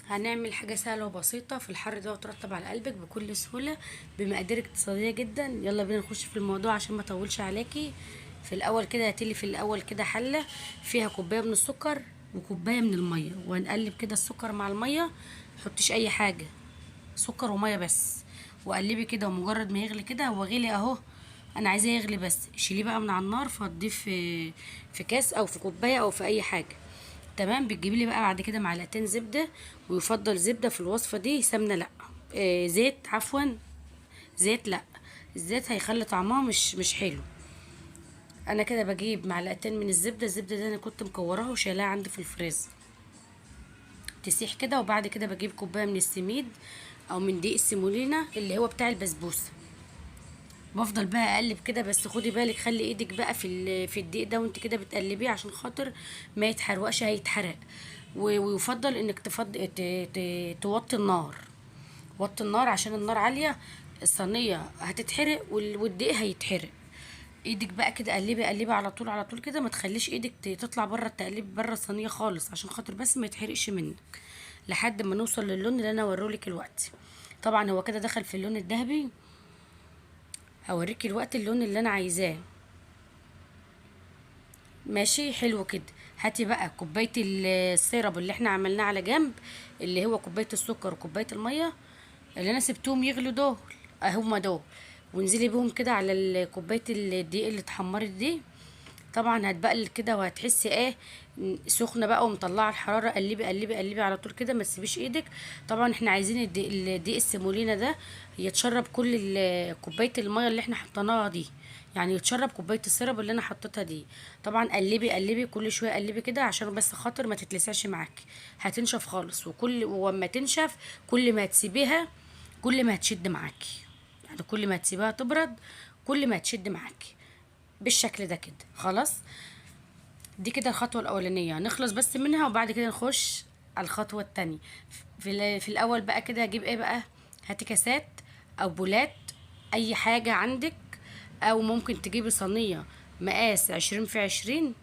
هنعمل حاجة سهلة وبسيطة في الحر ده وترطب على قلبك بكل سهولة بمقادير اقتصادية جدا. يلا بينا نخش في الموضوع عشان ما اطولش عليكي. في الاول كده هاتيلي في الاول كده حلة فيها كوباية من السكر وكوباية من المية، وهنقلب كده السكر مع المية. متحطيش اي حاجة، سكر ومية بس، وقلبي كده. ومجرد ما يغلي كده، هو غلي اهو، انا عايزاه يغلي بس، شيليه بقى من على النار فهتضيف في كاس او في كوبايه او في اي حاجه. تمام. بتجيبي لي بقى بعد كده معلقتين زبده، ويفضل زبده في الوصفه دي، سمنه لا. زيت عفوا، زيت لا. الزيت هيخلي طعمها مش حلو. انا كده بجيب معلقتين من الزبده. الزبده دي انا كنت مكوراها وشايلاها عندي في الفريزر تسيح كده. وبعد كده بجيب كوبايه من السميد او من دقيق السيمولينا اللي هو بتاع البسبوسه. بفضل بقى اقلب كده، بس خدي بالك خلي ايدك بقى في الدقيق ده وانت كده بتقلبيه عشان خاطر ما يتحرقش، هيتحرق. ويفضل انك توطي النار. وطي النار عشان النار عاليه، الصينيه هتتحرق والدقيق هيتحرق. ايدك بقى كده قلبي قلبي على طول على طول كده، ما تخليش ايدك تطلع بره التقليب، بره الصينيه خالص، عشان خاطر بس ما يتحرقش منك لحد ما نوصل للون اللي انا اوريهولك الوقت. طبعا هو كده دخل في اللون الذهبي. هوريكي الوقت اللون اللي انا عايزاه. ماشي حلو كده. هاتي بقى كوبايه السيرب اللي احنا عملناه على جنب، اللي هو كوبايه السكر وكوبايه الميه اللي انا سبتهم يغلوا دول، هما دول. وانزلي بيهم كده على كوبايه الدقيق اللي اتحمرت دي. طبعا هتبقلل كده وهتحسي ايه، سخنه بقى ومطلعه الحراره. قلبي قلبي قلبي على طول كده، ما تسيبيش ايدك. طبعا احنا عايزين الدقيق السيمولينا ده يتشرب كل كوبايه الميه اللي احنا حطيناها دي، يعني يتشرب كوبايه السيرب اللي انا حطيتها دي. طبعا قلبي قلبي كل شويه، قلبي كده عشان بس خاطر ما تتلسعش معاكي، هتنشف خالص. وما تنشف كل ما تسيبيها كل ما هتشد معاكي، يعني كل ما تسيبها تبرد كل ما هتشد معاكي بالشكل ده كده. خلاص، دي كده الخطوة الأولانية، نخلص بس منها وبعد كده نخش على الخطوة التانية. في الأول بقى كده هجيب ايه بقى، هاتي كاسات أو بولات، أي حاجة عندك، أو ممكن تجيبي صينية مقاس 20 في 20،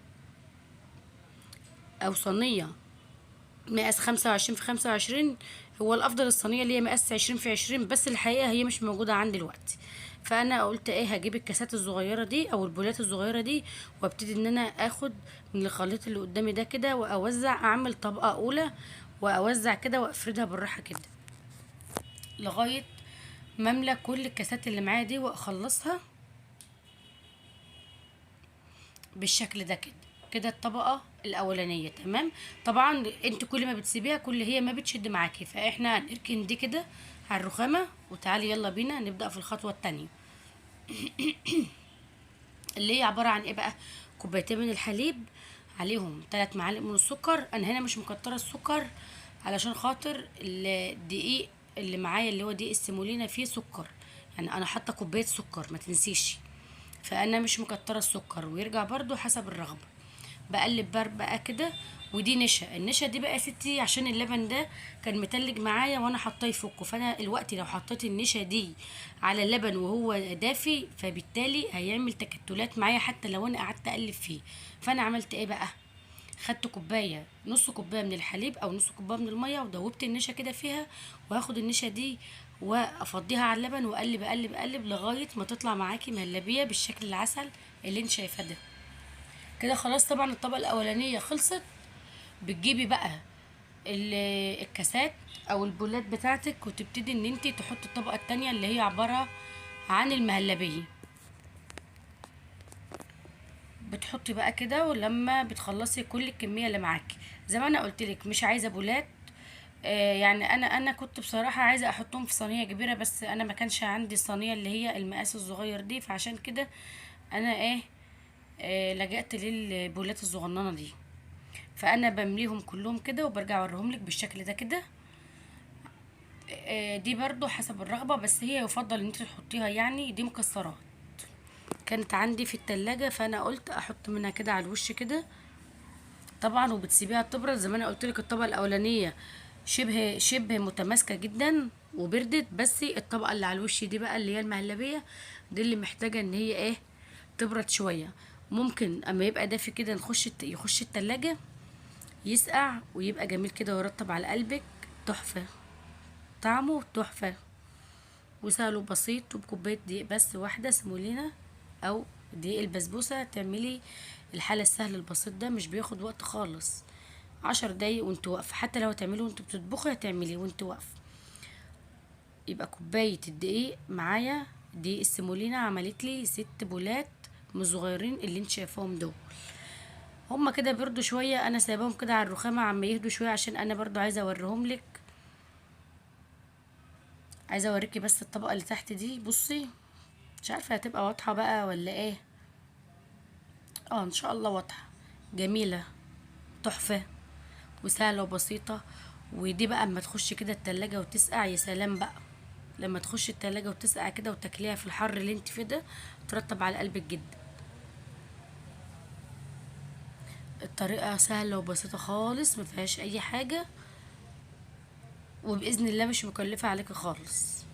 أو صينية مقاس 25 في 25. هو الافضل الصينيه اللي هي مقاس 20 في 20، بس الحقيقه هي مش موجوده عندي دلوقتي. فانا قلت ايه، هجيب الكاسات الصغيره دي او البولات الصغيره دي، وابتدي ان انا اخد من الخليط اللي قدامي ده كده واوزع، اعمل طبقه اولى واوزع كده وافردها بالراحه كده لغايه ما املى كل الكاسات اللي معايا دي واخلصها بالشكل ده كده. كده الطبقه الاولانيه تمام. طبعا انت كل ما بتسيبيها كل هي ما بتشد معاكي، فاحنا هنركن دي كده على الرخامه. وتعالي يلا بينا نبدا في الخطوه التانية، اللي هي عباره عن ايه بقى، كوبايتين من الحليب، عليهم 3 معالق من السكر. انا هنا مش مكتره السكر علشان خاطر الدقيق اللي معايا اللي هو دقيق السيمولينا فيه سكر، يعني انا حاطه كوبايه سكر ما تنسيش. فانا مش مكتره السكر، ويرجع برضو حسب الرغبه. بقلب بقى كده. ودي نشا، النشا دي بقى يا ستي عشان اللبن ده كان متلج معايا وانا حطاه يفكه، فانا الوقت لو حطيت النشا دي على اللبن وهو دافي فبالتالي هيعمل تكتلات معايا حتى لو انا قعدت اقلب فيه. فانا عملت ايه بقى، خدت كوبايه، نص كوبايه من الحليب او نص كوبايه من الميه، ودوبت النشا كده فيها، وهاخد النشا دي وافضيها على اللبن واقلب اقلب اقلب لغايه ما تطلع معاكي مهلبيه بالشكل العسل اللي انت شايفاه ده كده. خلاص طبعا الطبقه الاولانيه خلصت. بتجيبي بقى الكاسات او البولات بتاعتك وتبتدي ان انت تحطي الطبقه التانية اللي هي عباره عن المهلبيه. بتحطي بقى كده، ولما بتخلصي كل الكميه اللي معاكي زي ما انا قلت لك مش عايزه بولات. يعني انا كنت بصراحه عايزه احطهم في صينيه كبيره، بس انا ما كانش عندي الصينيه اللي هي المقاس الصغير دي، فعشان كده انا ايه، لجأت للبولات الصغننه دي. فانا بمليهم كلهم كده وبرجع اوريهم لك بالشكل ده كده. دي برضو حسب الرغبة، بس هي يفضل ان انت تحطيها، يعني دي مكسرات كانت عندي في التلاجة، فانا قلت احط منها كده على الوش كده. طبعا وبتسيبيها تبرد زي ما انا قلت لك. الطبقة الاولانية شبه متماسكة جدا وبردت، بس الطبقة اللي على الوش دي بقى اللي هي المهلبية دي اللي محتاجة ان هي ايه، تبرد شوية. ممكن اما يبقى دافي كده يخش التلاجة يسقع ويبقى جميل كده ويرطب على قلبك. تحفة، طعمه تحفة وسهل وبسيط، وبكوباية دقيق بس واحدة سمولينا او دقيق البسبوسة تعملي الحالة السهل البسيط ده، مش بياخد وقت خالص. 10 دقايق وانت واقفة، حتى لو هتعملي وانت بتطبخي هتعملي وانت واقفة. يبقى كوباية الدقيق معايا دقيق السمولينا عملت لي 6 بولات من الصغيرين اللي انت شايفاهم دول. هما كده بيردوا شوية، انا سايباهم كده على الرخامة عم يهدوا شوية، عشان انا برضو عايزة اوريهم لك. عايزة اوريكي بس الطبقة اللي تحت دي، بصي مش عارفة هتبقى واضحة بقى ولا ايه. ان شاء الله واضحة. جميلة، تحفة وسهلة وبسيطة. ودي بقى اما تخش كده التلاجة وتسقع، يا سلام بقى لما تخش التلاجة وتسقع كده وتاكليها في الحر اللي انت فيه ده، ترطب على قلبك جدا. الطريقة سهلة وبسيطة خالص، ما فيهاش اي حاجة، وبإذن الله مش مكلفة عليك خالص.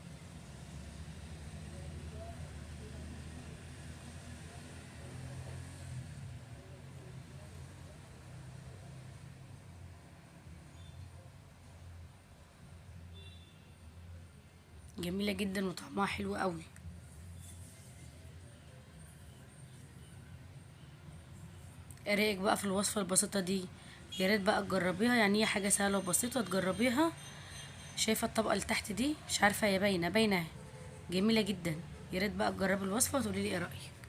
جميلة جدا وطعمها حلو قوي. ايه رأيك بقى في الوصفة البسيطة دي؟ يا ريت بقى تجربيها، يعني هي حاجة سهلة وبسيطة تجربيها. شايفة الطبقة اللي تحت دي؟ مش عارفة هي باينة، باينة. جميلة جدا. يا ريت بقى تجربي الوصفة وتقولي لي ايه رأيك.